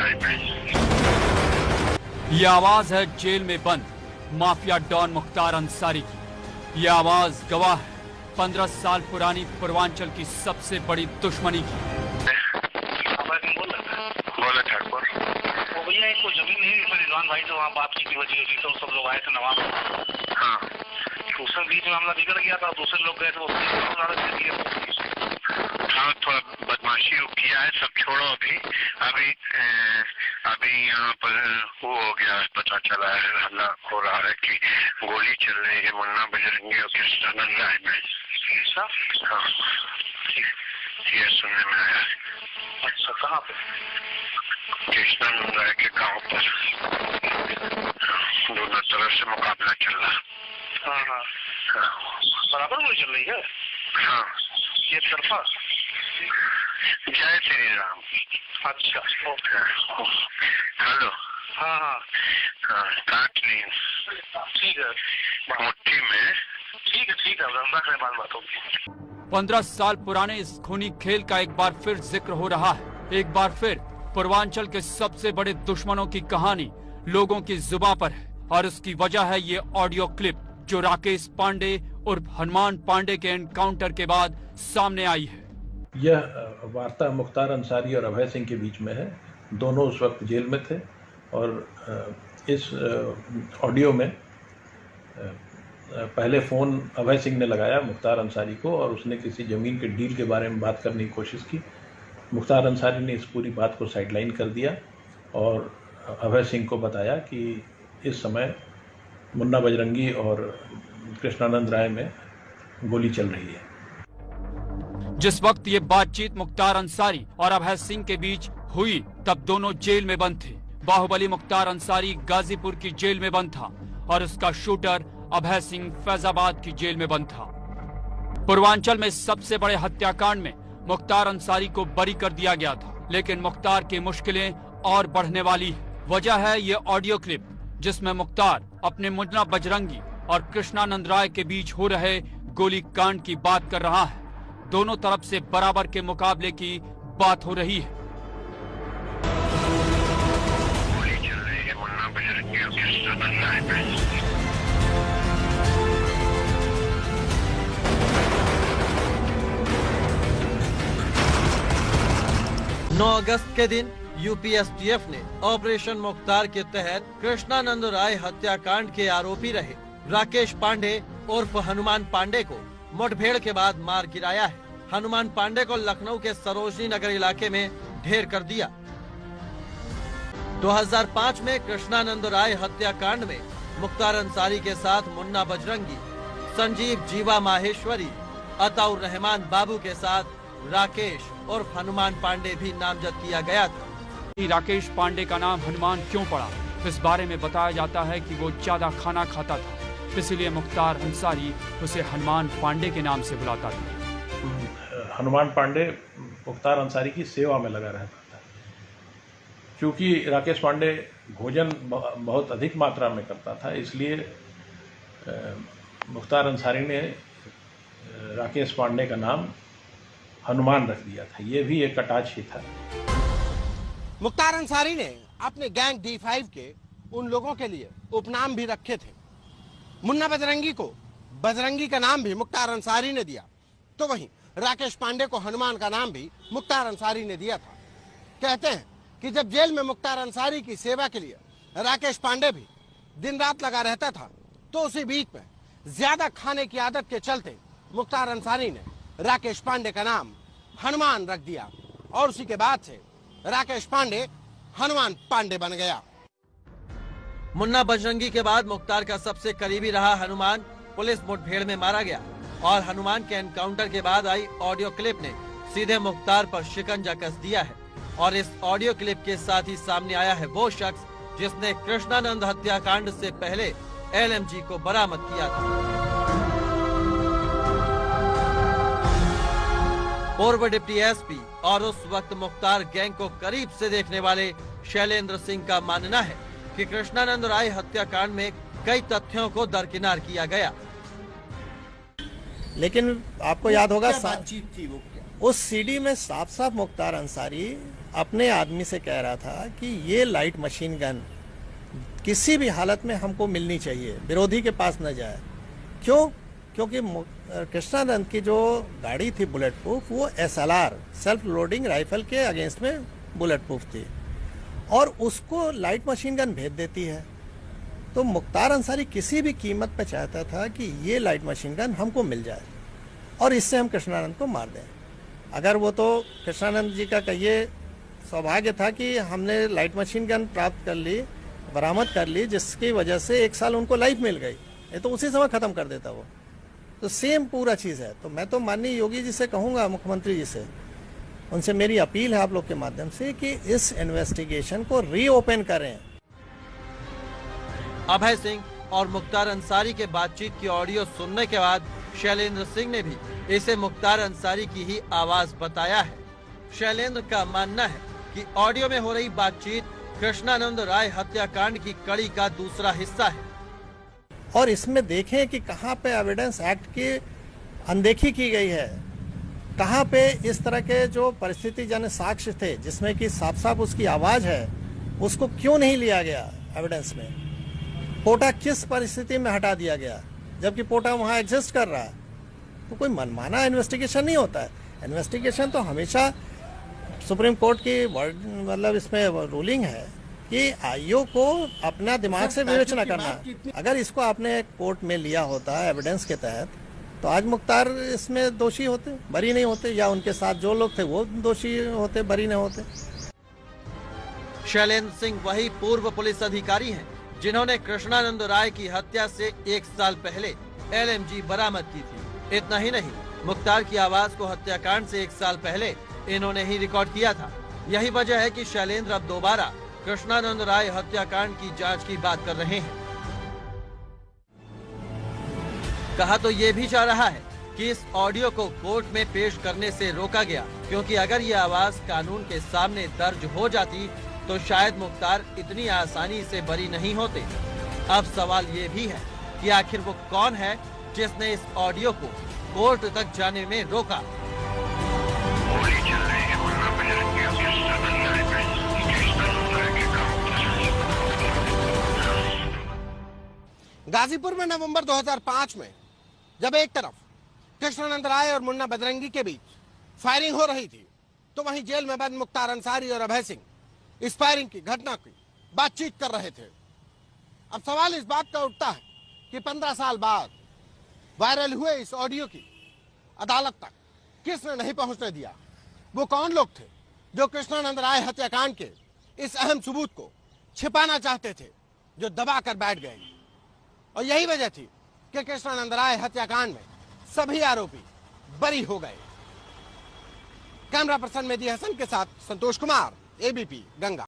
राय में। ये आवाज है जेल में बंद माफिया डॉन मुख्तार अंसारी की। ये आवाज गवाह है 15 साल पुरानी पूर्वांचल की सबसे बड़ी दुश्मनी की। बोला ठाकुर। वो भैया एक जमीन नहीं रिजवान भाई से वहाँ बातचीत की वजह हुई तो सब लोग आए थे नवाब। हाँ, उसमें बीच में मामला बिगड़ गया था, दूसरे लोग गए थे वो हाँ, थोड़ा बदमाशी किया है, सब छोड़ो अभी। अभी यहाँ पर वो हो गया, पता चला है, हल्ला हो रहा है कि गोली चल रही है मुन्ना बजरंगी और कृष्णानंद राय में। हाँ, ये सुनने में आया। अच्छा, कहाँ पे? कृष्णानंद राय के गांव पर दोनों तरफ से मुकाबला चल रहा। हाँ हाँ, बराबर गोली चल रही है। हाँ, ये तरफा। जय श्री राम। अच्छा, ओके। हेलो। हाँ हाँ काट ली ठीक है, मुट्ठी में। ठीक है, बाद बात होगी। 15 साल पुराने इस खूनी खेल का एक बार फिर जिक्र हो रहा है। एक बार फिर पूर्वांचल के सबसे बड़े दुश्मनों की कहानी लोगों की जुबां पर है और उसकी वजह है ये ऑडियो क्लिप जो राकेश पांडे और हनुमान पांडे के एनकाउंटर के बाद सामने आई है। यह वार्ता मुख्तार अंसारी और अभय सिंह के बीच में है। दोनों उस वक्त जेल में थे और इस ऑडियो में पहले फ़ोन अभय सिंह ने लगाया मुख्तार अंसारी को और उसने किसी ज़मीन के डील के बारे में बात करने की कोशिश की। मुख्तार अंसारी ने इस पूरी बात को साइडलाइन कर दिया और अभय सिंह को बताया कि इस समय मुन्ना बजरंगी और कृष्णानंद राय में गोली चल रही है। जिस वक्त ये बातचीत मुख्तार अंसारी और अभय सिंह के बीच हुई तब दोनों जेल में बंद थे। बाहुबली मुख्तार अंसारी गाजीपुर की जेल में बंद था और उसका शूटर अभय सिंह फैजाबाद की जेल में बंद था। पूर्वांचल में सबसे बड़े हत्याकांड में मुख्तार अंसारी को बरी कर दिया गया था, लेकिन मुख्तार की मुश्किलें और बढ़ने वाली है। वजह है ये ऑडियो क्लिप जिसमें मुख्तार अपने मुन्ना बजरंगी और कृष्णानंद राय के बीच हो रहे गोली कांड की बात कर रहा है। दोनों तरफ से बराबर के मुकाबले की बात हो रही है। गोली चल रही है मुन्ना बजरंगी और कृष्णानंद राय में। 9 अगस्त के दिन यूपीएसटीएफ ने ऑपरेशन मुख्तार के तहत कृष्णानंद राय हत्याकांड के आरोपी रहे राकेश पांडे उर्फ हनुमान पांडे को मुठभेड़ के बाद मार गिराया है। हनुमान पांडे को लखनऊ के सरोजनी नगर इलाके में ढेर कर दिया। 2005 में कृष्णानंद राय हत्याकांड में मुख्तार अंसारी के साथ मुन्ना बजरंगी, संजीव जीवा माहेश्वरी, अताउर रहमान बाबू के साथ राकेश और हनुमान पांडे भी नामजद किया गया था। राकेश पांडे का नाम हनुमान क्यों पड़ा, इस बारे में बताया जाता है कि वो ज्यादा खाना खाता था, इसलिए मुख्तार अंसारी उसे हनुमान पांडे के नाम से बुलाता था। हनुमान पांडे मुख्तार अंसारी की सेवा में लगा रहता था। क्योंकि राकेश पांडे भोजन बहुत अधिक मात्रा में करता था, इसलिए मुख्तार अंसारी ने राकेश पांडे का नाम हनुमान रख दिया था। ये भी एक कटाक्ष ही था। मुख्तार अंसारी ने अपने गैंग D5 के उन लोगों के लिए उपनाम भी रखे थे। मुन्ना बजरंगी को बजरंगी का नाम भी मुख्तार अंसारी ने दिया, तो वहीं राकेश पांडे को हनुमान का नाम भी मुख्तार अंसारी ने दिया था। कहते हैं कि जब जेल में मुख्तार अंसारी की सेवा के लिए राकेश पांडे भी दिन रात लगा रहता था, तो उसी बीच में ज्यादा खाने की आदत के चलते मुख्तार अंसारी ने राकेश पांडे का नाम हनुमान रख दिया और उसी के बाद से राकेश पांडे हनुमान पांडे बन गया। मुन्ना बजरंगी के बाद मुख्तार का सबसे करीबी रहा हनुमान पुलिस मुठभेड़ में मारा गया और हनुमान के एनकाउंटर के बाद आई ऑडियो क्लिप ने सीधे मुख्तार पर शिकंजा कस दिया है। और इस ऑडियो क्लिप के साथ ही सामने आया है वो शख्स जिसने कृष्णानंद हत्याकांड से पहले LMG को बरामद किया था। पूर्व डिप्टी एसपी और उस वक्त मुख्तार गैंग को करीब से देखने वाले शैलेंद्र सिंह का मानना है कि कृष्णानंद राय हत्याकांड में कई तथ्यों को दरकिनार किया गया। लेकिन आपको याद होगा बातचीत थी वो क्या? उस सीडी में साफ साफ मुख्तार अंसारी अपने आदमी से कह रहा था कि ये लाइट मशीन गन किसी भी हालत में हमको मिलनी चाहिए, विरोधी के पास न जाए। क्यों? क्योंकि कृष्णानंद की जो गाड़ी थी बुलेट प्रूफ, वो SLR सेल्फ लोडिंग राइफल के अगेंस्ट में बुलेट प्रूफ थी और उसको लाइट मशीन गन भेज देती है। तो मुख्तार अंसारी किसी भी कीमत पर चाहता था कि ये लाइट मशीन गन हमको मिल जाए और इससे हम कृष्णानंद को मार दें। अगर वो तो कृष्णानंद जी का ये सौभाग्य था कि हमने लाइट मशीन गन प्राप्त कर ली, बरामद कर ली, जिसकी वजह से 1 साल उनको लाइफ मिल गई, ये तो उसी समय खत्म कर देता वो। तो सेम पूरा चीज़ है। तो मैं तो माननीय योगी जी से कहूँगा, मुख्यमंत्री जी से, उनसे मेरी अपील है आप लोग के माध्यम से कि इस इन्वेस्टिगेशन को रीओपन करें। अभय सिंह और मुख्तार अंसारी के बातचीत की ऑडियो सुनने के बाद शैलेंद्र सिंह ने भी इसे मुख्तार अंसारी की ही आवाज बताया है। शैलेंद्र का मानना है कि ऑडियो में हो रही बातचीत कृष्णानंद राय हत्याकांड की कड़ी का दूसरा हिस्सा है और इसमें देखें कि कहाँ पे एविडेंस एक्ट की अनदेखी की गई है, कहाँ पे इस तरह के जो परिस्थिति जन साक्ष्य थे जिसमें कि साफ साफ उसकी आवाज है, उसको क्यों नहीं लिया गया एविडेंस में। पोटा किस परिस्थिति में हटा दिया गया जबकि पोटा वहाँ एग्जिस्ट कर रहा है। तो कोई मनमाना इन्वेस्टिगेशन नहीं होता है। इन्वेस्टिगेशन तो हमेशा सुप्रीम कोर्ट की मतलब इसमें रूलिंग है कि आयोग को अपना दिमाग से विवेचना करना है। अगर इसको आपने कोर्ट में लिया होता है एविडेंस के तहत, तो आज मुख्तार इसमें दोषी होते, बरी नहीं होते, या उनके साथ जो लोग थे वो दोषी होते, बरी नहीं होते। शैलेंद्र सिंह वही पूर्व पुलिस अधिकारी हैं जिन्होंने कृष्णानंद राय की हत्या से 1 साल पहले LMG बरामद की थी। इतना ही नहीं, मुख्तार की आवाज को हत्याकांड से 1 साल पहले इन्होंने ही रिकॉर्ड किया था। यही वजह है कि शैलेंद्र अब दोबारा कृष्णानंद राय हत्याकांड की जांच की बात कर रहे हैं। कहा तो ये भी जा रहा है कि इस ऑडियो को कोर्ट में पेश करने से रोका गया क्योंकि अगर ये आवाज कानून के सामने दर्ज हो जाती तो शायद मुख्तार इतनी आसानी से बरी नहीं होते। अब सवाल ये भी है कि आखिर वो कौन है जिसने इस ऑडियो को कोर्ट तक जाने में रोका। गोली चल रही है मुन्ना बजरंगी और कृष्णानंद राय में। कृष्णानंद राय के काम गाजीपुर में नवंबर 2005 में जब एक तरफ कृष्णानंद राय और मुन्ना बजरंगी के बीच फायरिंग हो रही थी, तो वहीं जेल में बंद मुख्तार अंसारी और अभय सिंह इस फायरिंग की घटना की बातचीत कर रहे थे। अब सवाल इस बात का उठता है कि 15 साल बाद वायरल हुए इस ऑडियो की अदालत तक किसने नहीं पहुंचने दिया। वो कौन लोग थे जो कृष्णानंद राय हत्याकांड के इस अहम सबूत को छिपाना चाहते थे, जो दबा कर बैठ गए। और यही वजह थी कि कृष्णानंद राय हत्याकांड में सभी आरोपी बरी हो गए। कैमरा पर्सन मेहदी हसन के साथ संतोष कुमार, ABP गंगा।